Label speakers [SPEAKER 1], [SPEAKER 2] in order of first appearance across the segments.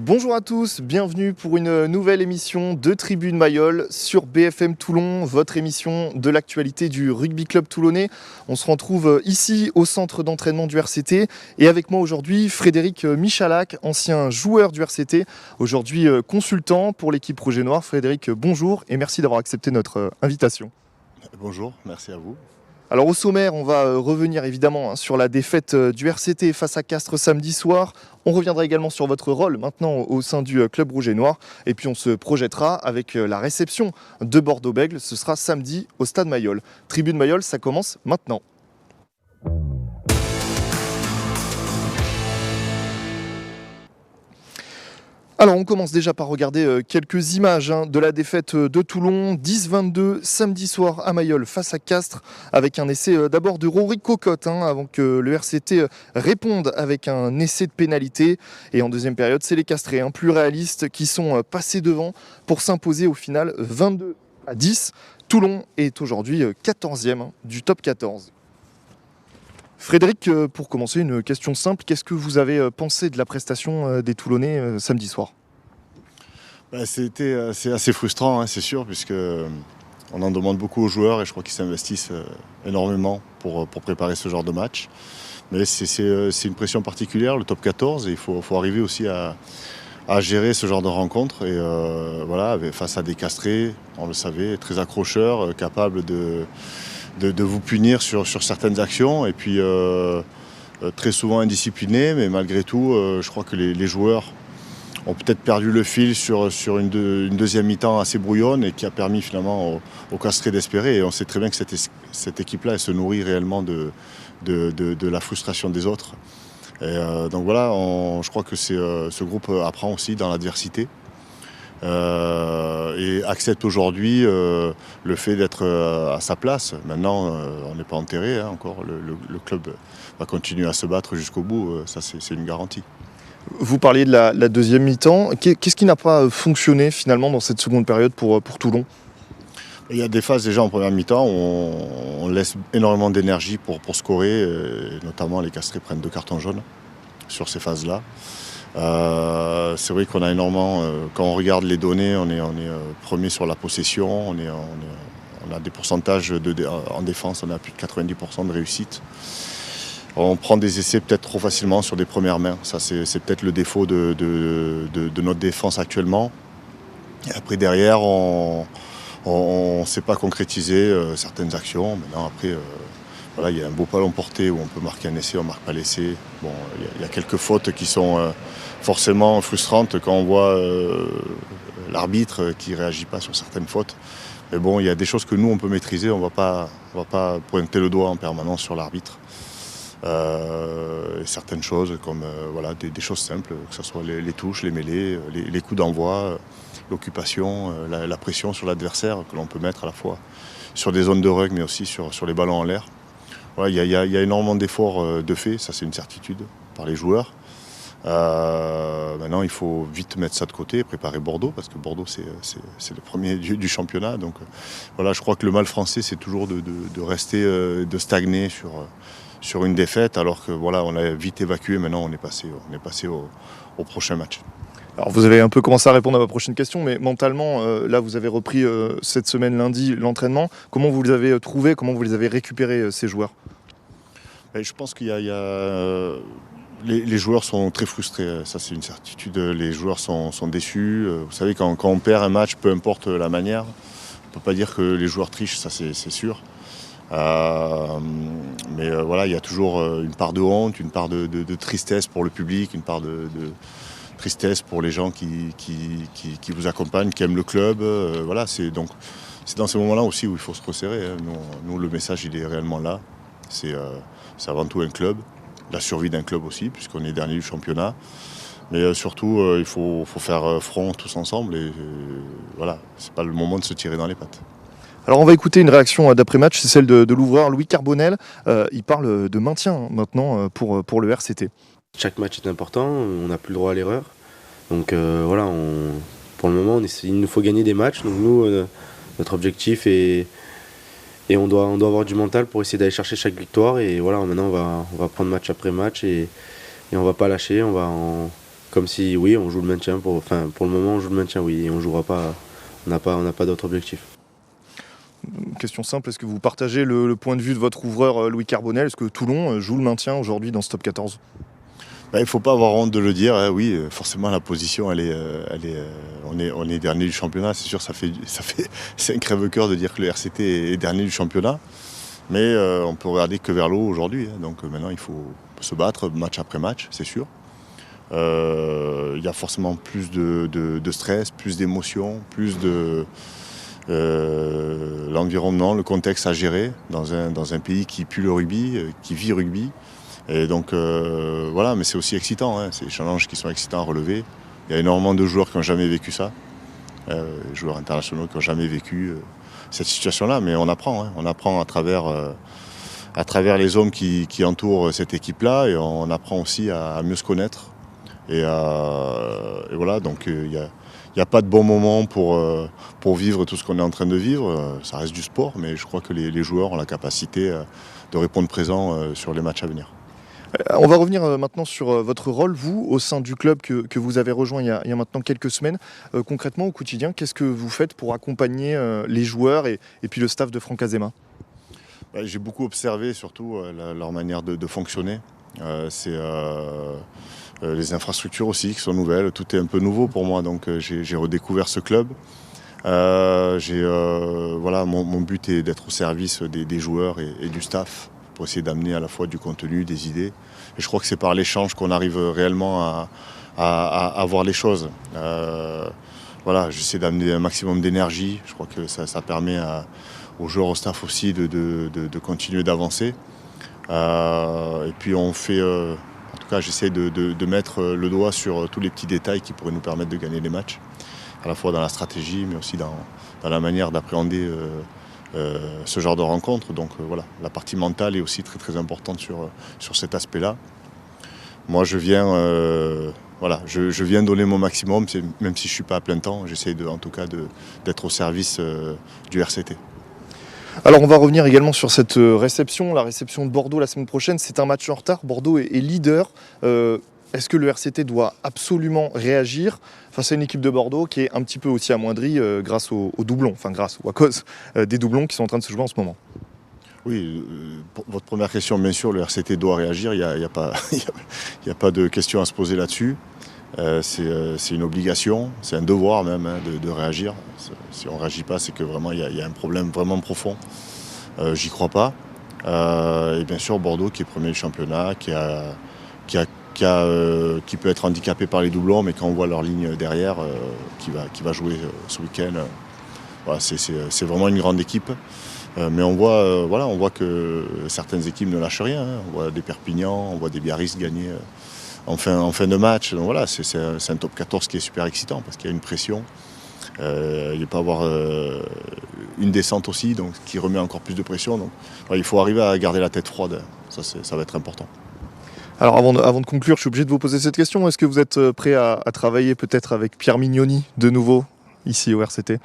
[SPEAKER 1] Bonjour à tous, bienvenue pour une nouvelle émission de Tribune Mayol sur BFM Toulon, votre émission de l'actualité du rugby club toulonnais. On se retrouve ici au centre d'entraînement du RCT et avec moi aujourd'hui Frédéric Michalak, ancien joueur du RCT, aujourd'hui consultant pour l'équipe Rouge et Noir. Frédéric, bonjour et merci d'avoir accepté notre invitation.
[SPEAKER 2] Bonjour, merci à vous.
[SPEAKER 1] Alors au sommaire, on va revenir évidemment sur la défaite du RCT face à Castres samedi soir. On reviendra également sur votre rôle maintenant au sein du club rouge et noir. Et puis on se projettera avec la réception de Bordeaux-Bègles. Ce sera samedi au stade Mayol. Tribune Mayol, ça commence maintenant. Alors on commence déjà par regarder quelques images de la défaite de Toulon, 10-22 samedi soir à Mayol face à Castres, avec un essai d'abord de Rory Cocotte avant que le RCT réponde avec un essai de pénalité. Et en deuxième période, c'est les Castrés plus réalistes qui sont passés devant pour s'imposer au final 22-10. Toulon est aujourd'hui 14e du top 14. Frédéric, pour commencer, une question simple. Qu'est-ce que vous avez pensé de la prestation des Toulonnais samedi soir ?
[SPEAKER 2] C'est assez frustrant, c'est sûr, puisque on en demande beaucoup aux joueurs et je crois qu'ils s'investissent énormément pour préparer ce genre de match. Mais c'est une pression particulière, le top 14, et il faut arriver aussi à gérer ce genre de rencontre. Et face à des Castrés, on le savait, très accrocheurs, capables de vous punir sur certaines actions, et puis très souvent indisciplinés, mais malgré tout, je crois que les joueurs ont peut-être perdu le fil sur une deuxième mi-temps assez brouillonne et qui a permis finalement aux Castrés d'espérer. Et on sait très bien que cette équipe-là, elle se nourrit réellement de la frustration des autres. Et donc voilà, je crois que ce groupe apprend aussi dans l'adversité. Et accepte aujourd'hui le fait d'être à sa place. Maintenant, on n'est pas enterré encore. Le club va continuer à se battre jusqu'au bout. Ça, c'est une garantie.
[SPEAKER 1] Vous parliez de la deuxième mi-temps. Qu'est-ce qui n'a pas fonctionné finalement dans cette seconde période pour Toulon ?
[SPEAKER 2] Il y a des phases déjà en première mi-temps où on laisse énormément d'énergie pour scorer. Et notamment, les Castrés prennent 2 cartons jaunes sur ces phases-là. C'est vrai qu'on a énormément, quand on regarde les données, on est premier sur la possession, on a des pourcentages en défense, on a plus de 90% de réussite. On prend des essais peut-être trop facilement sur des premières mains. Ça, c'est peut-être le défaut de notre défense actuellement. Et après, derrière, on ne sait pas concrétiser certaines actions. Maintenant, après, il y a un beau ballon porté où on peut marquer un essai, on ne marque pas l'essai. Bon, il y a quelques fautes qui sont forcément frustrantes quand on voit l'arbitre qui ne réagit pas sur certaines fautes. Mais bon, il y a des choses que nous, on peut maîtriser. On ne va pas pointer le doigt en permanence sur l'arbitre. Certaines choses comme des choses simples, que ce soit les touches, les mêlées, les coups d'envoi, l'occupation, la pression sur l'adversaire que l'on peut mettre à la fois sur des zones de rug mais aussi sur les ballons en l'air. Voilà, il y a énormément d'efforts de fait, ça c'est une certitude par les joueurs. Maintenant il faut vite mettre ça de côté et préparer Bordeaux, parce que Bordeaux c'est le premier du championnat. Donc je crois que le mal français c'est toujours de rester, de stagner sur une défaite, alors que on l'a vite évacué. Maintenant on est passé au prochain match.
[SPEAKER 1] Alors vous avez un peu commencé à répondre à ma prochaine question, mais mentalement, là vous avez repris cette semaine lundi l'entraînement. Comment vous les avez trouvés, comment vous les avez récupérés ces joueurs ?
[SPEAKER 2] Je pense qu'il y a les joueurs sont très frustrés, ça c'est une certitude. Les joueurs sont déçus. Vous savez, quand on perd un match, peu importe la manière, on ne peut pas dire que les joueurs trichent, ça c'est sûr. Il y a toujours une part de honte, une part de tristesse pour le public, une part de tristesse pour les gens qui vous accompagnent, qui aiment le club. C'est dans ces moments-là aussi où il faut se resserrer. Nous, le message, il est réellement là. C'est avant tout un club, la survie d'un club aussi, puisqu'on est dernier du championnat. Mais surtout, il faut faire front tous ensemble. Et c'est pas le moment de se tirer dans les pattes.
[SPEAKER 1] Alors on va écouter une réaction d'après-match, c'est celle de l'ouvreur Louis Carbonel. Il parle de maintien maintenant pour le RCT.
[SPEAKER 3] Chaque match est important, on n'a plus le droit à l'erreur. Donc pour le moment, il nous faut gagner des matchs. Donc nous, notre objectif est... Et on doit avoir du mental pour essayer d'aller chercher chaque victoire. Et maintenant, on va prendre match après match et on va pas lâcher. On comme si oui, on joue le maintien. Pour le moment, on joue le maintien, oui, et on jouera pas. On n'a pas d'autre objectif.
[SPEAKER 1] Question simple, est-ce que vous partagez le point de vue de votre ouvreur Louis Carbonel? Est-ce que Toulon joue le maintien aujourd'hui dans ce top 14?
[SPEAKER 2] Il ne faut pas avoir honte de le dire, hein. Oui, forcément la position, on est dernier du championnat, c'est sûr, c'est un crève-cœur de dire que le RCT est dernier du championnat, mais on peut regarder que vers le haut aujourd'hui, hein. Donc maintenant il faut se battre match après match, c'est sûr. Il y a forcément plus de stress, plus d'émotions, plus de l'environnement, le contexte à gérer dans un pays qui pue le rugby, qui vit rugby. Et donc voilà, mais c'est aussi excitant, hein. C'est des challenges qui sont excitants à relever. Il y a énormément de joueurs qui n'ont jamais vécu ça, joueurs internationaux qui n'ont jamais vécu cette situation-là, mais on apprend, hein. On apprend à travers les hommes qui entourent cette équipe-là, et on apprend aussi à mieux se connaître. Et voilà, donc il n'y a pas de bon moment pour vivre tout ce qu'on est en train de vivre. Ça reste du sport, mais je crois que les joueurs ont la capacité de répondre présent sur les matchs à venir.
[SPEAKER 1] On va revenir maintenant sur votre rôle, vous, au sein du club que vous avez rejoint il y a maintenant quelques semaines. Concrètement, au quotidien, qu'est-ce que vous faites pour accompagner les joueurs et puis le staff de Franck Azema?
[SPEAKER 2] J'ai beaucoup observé surtout leur manière de fonctionner. C'est les infrastructures aussi qui sont nouvelles. Tout est un peu nouveau pour moi, donc j'ai redécouvert ce club. Voilà, mon but est d'être au service des joueurs et du staff, pour essayer d'amener à la fois du contenu, des idées. Et je crois que c'est par l'échange qu'on arrive réellement à voir les choses. Voilà, j'essaie d'amener un maximum d'énergie. Je crois que ça permet aux joueurs, au staff aussi de continuer d'avancer. Et puis on fait, en tout cas j'essaie de mettre le doigt sur tous les petits détails qui pourraient nous permettre de gagner les matchs, à la fois dans la stratégie, mais aussi dans la manière d'appréhender ce genre de rencontre. Donc voilà, la partie mentale est aussi très très importante sur cet aspect-là. Moi je viens donner mon maximum, même si je ne suis pas à plein temps, j'essaie en tout cas d'être au service du RCT.
[SPEAKER 1] Alors on va revenir également sur cette réception, la réception de Bordeaux la semaine prochaine. C'est un match en retard, Bordeaux est leader. Est-ce que le RCT doit absolument réagir face à une équipe de Bordeaux qui est un petit peu aussi amoindrie grâce aux doublons, enfin grâce ou à cause des doublons qui sont en train de se jouer en ce moment?
[SPEAKER 2] Oui, pour votre première question, bien sûr, le RCT doit réagir, il n'y a pas de question à se poser là-dessus. C'est une obligation, c'est un devoir même, hein, de réagir. Si on ne réagit pas, c'est que vraiment il y a un problème vraiment profond. J'y crois pas. Et bien sûr, Bordeaux qui est premier du championnat, qui peut être handicapé par les doublons, mais quand on voit leur ligne derrière, qui va jouer ce week-end, voilà, c'est vraiment une grande équipe. Mais on voit que certaines équipes ne lâchent rien, hein. On voit des Perpignan, on voit des Biarritz gagner en fin de match. Donc voilà, c'est un top 14 qui est super excitant parce qu'il y a une pression. Il peut y avoir une descente aussi, donc, qui remet encore plus de pression. Donc voilà, il faut arriver à garder la tête froide. Ça va être important.
[SPEAKER 1] Alors avant de conclure, je suis obligé de vous poser cette question. Est-ce que vous êtes prêt à travailler peut-être avec Pierre Mignoni de nouveau ici au RCT?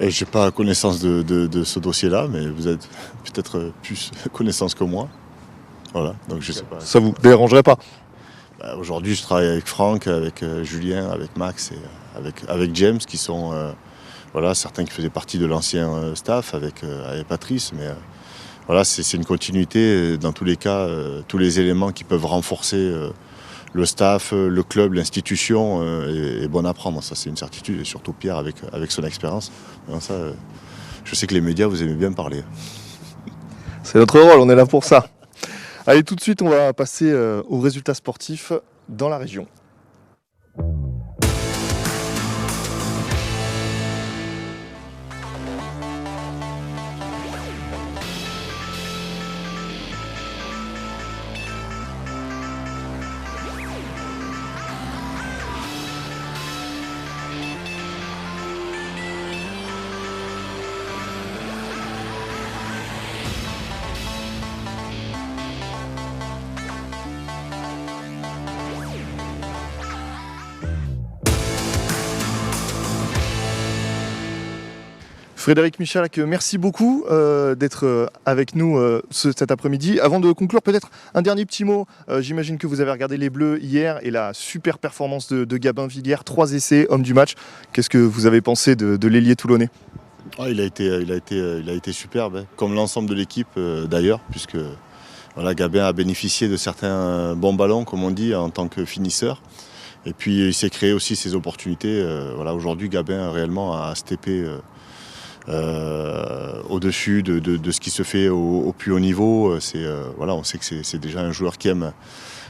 [SPEAKER 2] Je n'ai pas connaissance de ce dossier-là, mais vous êtes peut-être plus connaissance que moi. Voilà, donc je sais pas.
[SPEAKER 1] Ça vous dérangerait pas?
[SPEAKER 2] Aujourd'hui, je travaille avec Franck, avec Julien, avec Max et avec James, qui sont certains qui faisaient partie de l'ancien staff, avec Patrice. Mais voilà, c'est une continuité. Dans tous les cas, tous les éléments qui peuvent renforcer le staff, le club, l'institution est bon à prendre. Ça, c'est une certitude, et surtout Pierre avec son expérience. Ça, je sais que les médias, vous aimez bien parler.
[SPEAKER 1] C'est notre rôle, on est là pour ça. Allez, tout de suite, on va passer aux résultats sportifs dans la région. Frédéric Michalak, merci beaucoup d'être avec nous cet après-midi. Avant de conclure, peut-être un dernier petit mot. J'imagine que vous avez regardé les Bleus hier et la super performance de Gabin Villière, 3 essais, homme du match. Qu'est-ce que vous avez pensé de l'ailier toulonnais ?
[SPEAKER 2] Il a été superbe, hein, comme l'ensemble de l'équipe d'ailleurs, puisque voilà, Gabin a bénéficié de certains bons ballons, comme on dit, en tant que finisseur. Et puis il s'est créé aussi ses opportunités. Aujourd'hui, Gabin réellement a steppé au-dessus de ce qui se fait au plus haut niveau. On sait que c'est déjà un joueur qui aime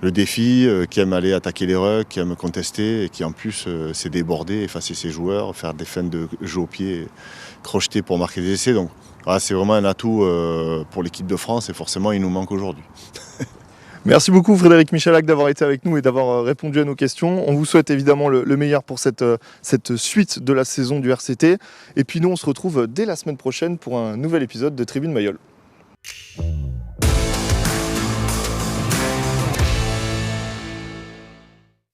[SPEAKER 2] le défi, qui aime aller attaquer les rucks, qui aime contester et qui en plus s'est débordé, effacer ses joueurs, faire des feintes de jeu au pied, crocheter pour marquer des essais. Donc voilà, c'est vraiment un atout pour l'équipe de France et forcément il nous manque aujourd'hui.
[SPEAKER 1] Merci beaucoup Frédéric Michalak d'avoir été avec nous et d'avoir répondu à nos questions. On vous souhaite évidemment le meilleur pour cette suite de la saison du RCT. Et puis nous on se retrouve dès la semaine prochaine pour un nouvel épisode de Tribune Mayol.